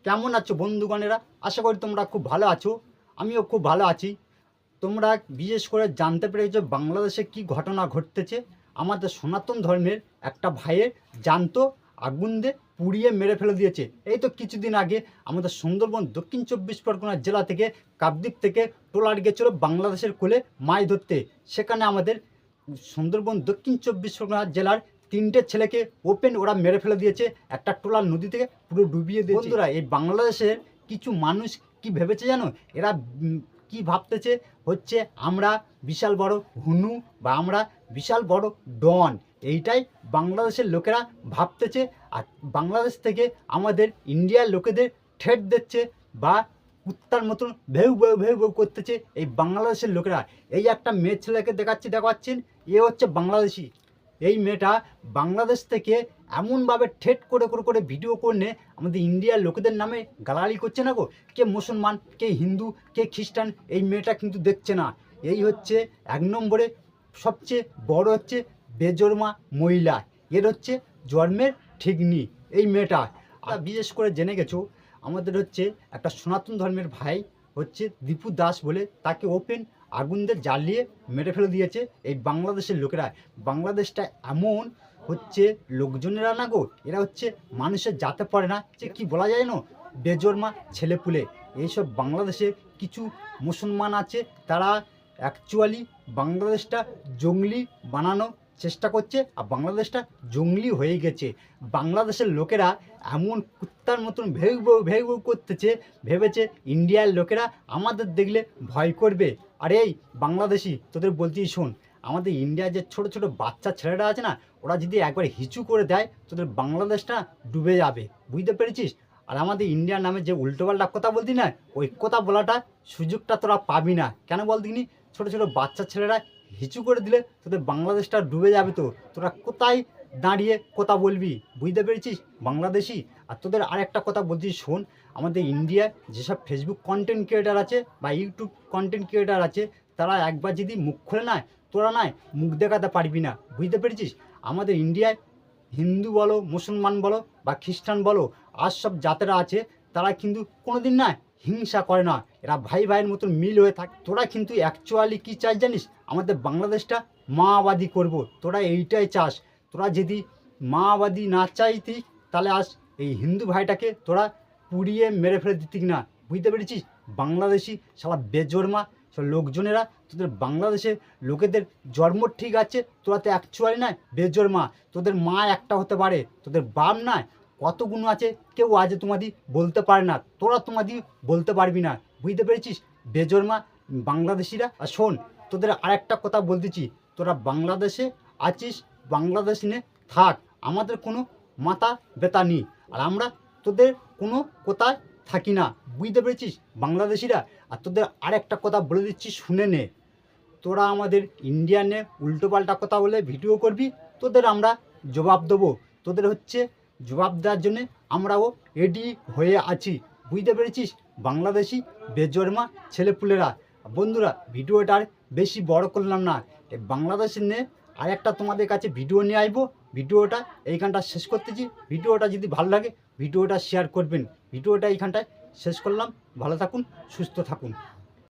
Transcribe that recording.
কেমন আছো বন্ধুগণেরা? আশা করি তোমরা খুব ভালো আছো। আমিও খুব ভালো আছি। তোমরা বিশেষ করে জানতে পেরেছো বাংলাদেশে কি ঘটনা ঘটতেছে। আমাদের সনাতন ধর্মের একটা ভাইয়ের জ্যান্ত আগুন দিয়ে পুড়িয়ে মেরে ফেলে দিয়েছে। এই তো কিছুদিন আগে আমাদের সুন্দরবন দক্ষিণ 24 পরগনা জেলা থেকে কাকদ্বীপ থেকে ট্রলার গেছিলো বাংলাদেশের কোলে মাছ ধরতে। সেখানে আমাদের সুন্দরবন দক্ষিণ 24 পরগনা জেলার 3টে ছেলেকে ওপেন ওরা মেরে ফেলে দিয়েছে। একটা ট্রলার নদী থেকে পুরো ডুবিয়ে দিয়েছে। বন্ধুরা, এই বাংলাদেশের কিছু মানুষ কি ভেবেছে জানো? এরা কি ভাবতেছে হচ্ছে আমরা বিশাল বড় হুনু বা আমরা বিশাল বড় ডন, এইটাই বাংলাদেশের লোকেরা ভাবতেছে। আর বাংলাদেশ থেকে আমাদের ইন্ডিয়ার লোকেদের ঠেট দিচ্ছে বা কুত্তার মতন ভেউ ভেউ ভেউ ভেউ করতেছে এই বাংলাদেশের লোকেরা। এই একটা মেয়ে ছেলেকে দেখাচ্ছেন, এ হচ্ছে বাংলাদেশি। এই মেয়েটা বাংলাদেশ থেকে এমনভাবে ঠেট করে করে করে ভিডিও করে আমাদের ইন্ডিয়ার লোকেদের নামে গালাগালি করছে না গো। কে মুসলমান, কে হিন্দু, কে খ্রিস্টান, এই মেয়েটা কিন্তু দেখছে না। এই হচ্ছে 1 নম্বরে সবচেয়ে বড় হচ্ছে বেজন্মা মহিলা। এর হচ্ছে জন্মের ঠিক নেই এই মেয়েটা। আর বিশেষ করে জেনে গেছো আমাদের হচ্ছে একটা সনাতন ধর্মের ভাই হচ্ছে দীপু দাস বলে, তাকে ওপেন আগুন দিয়ে জ্বালিয়ে মেরে ফেলে দিয়েছে এই বাংলাদেশের লোকেরা। বাংলাদেশটা এমন হচ্ছে লোকজনেরা না গো, এরা হচ্ছে মানুষের যাতে পারে না, যে কি বলা যায় না, বেজন্মা ছেলেপুলে। এইসব বাংলাদেশে কিছু মুসলমান আছে, তারা অ্যাকচুয়ালি বাংলাদেশটা জঙ্গলি বানানো চেষ্টা করছে, আর বাংলাদেশটা জঙ্গলি হয়ে গেছে। বাংলাদেশের লোকেরা এমন কুত্তার মতন ভেউ ভেউ ভেউ ভেউ করতেছে, ভেবেছে ইন্ডিয়ার লোকেরা আমাদের দেখলে ভয় করবে। আর এই বাংলাদেশি, তোদের বলতেই শোন, আমাদের ইন্ডিয়ার যে ছোট ছোট বাচ্চা ছেলেরা আছে না, ওরা যদি একবার হিচু করে দেয় তোদের বাংলাদেশটা ডুবে যাবে, বুঝতে পেরেছিস? আর আমাদের ইন্ডিয়ার নামে যে উল্টোপাল্টা কথা বলতি না, ওই কথা বলাটা সুযোগটা তোরা পাবি না। কেন বল দিনি? ছোটো ছোটো বাচ্চা ছেলেরা হিচু করে দিলে তোদের বাংলাদেশটা ডুবে যাবে। তো তোরা কোথায় দাঁড়িয়ে কথা বলবি, বুঝতে পেরেছিস বাংলাদেশি? আর তোদের আর একটা কথা বলছি শোন, আমাদের ইন্ডিয়ায় যেসব ফেসবুক কন্টেন্ট ক্রিয়েটার আছে বা ইউটিউব কন্টেন্ট ক্রিয়েটার আছে, তারা একবার যদি মুখ খুলে নেয়, তোরা নয় মুখ দেখাতে পারবি না, বুঝতে পেরেছিস? আমাদের ইন্ডিয়ায় হিন্দু বলো, মুসলমান বলো বা খ্রিস্টান বলো, আর সব জাতেরা আছে, তারা কিন্তু কোনো দিন না হিংসা করে না। এরা ভাই ভাইয়ের মতন মিল হয়ে থাকে। তোরা কিন্তু অ্যাকচুয়ালি কী চাস জানিস? আমাদের বাংলাদেশটা মাওবাদী করব, তোরা এইটাই চাস। তোরা যদি মাওবাদী না চাইতি, তাহলে আজ এই হিন্দু ভাইটাকে তোরা পুড়িয়ে মেরে ফেলে দিতি না, বুঝতে পেরেছিস? বাংলাদেশি শালা বেজন্মা সব লোকজনেরা, তোদের বাংলাদেশে লোকেদের জন্ম ঠিক আছে, তোরা তো অ্যাকচুয়ালি নয় বেজন্মা। তোদের মা একটা হতে পারে, তোদের বাপ নয় কত গুণ আছে, কেউ আজ তোমাদি বলতে পারে না, তোরা তোমাদি বলতে পারবি না, বুঝতে পেরেছিস বেজন্মা বাংলাদেশিরা? আর শোন, তোদের আর একটা কথা বলতেছি, তোরা বাংলাদেশে আছিস, বাংলাদেশ নে থাক, আমাদের কোনো মাথা ব্যথা নেই। আর আমরা তোদের কোনো কোথায় থাকি না, বুঝতে পেরেছিস বাংলাদেশিরা? আর তোদের আর একটা কথা বলে দিচ্ছি, শুনে নে। তোরা আমাদের ইন্ডিয়ানে উল্টোপাল্টা কথা বলে ভিডিও করবি, তোদের আমরা জবাব দেবো। তোদের হচ্ছে জবাব দেওয়ার জন্যে আমরাও রেডি হয়ে আছি, বুঝতে পেরেছিস বাংলাদেশি বেজন্মা ছেলেপুলেরা। বন্ধুরা, ভিডিওটা আর বেশি বড় করলাম না, এই বাংলাদেশের নিয়ে আর একটা তোমাদের কাছে ভিডিও নিয়ে আসবো। ভিডিওটা এইখানটা শেষ করতেছি। ভিডিওটা যদি ভালো লাগে ভিডিওটা শেয়ার করবেন। ভিডিওটা এইখানটায় শেষ করলাম। ভালো থাকুন, সুস্থ থাকুন।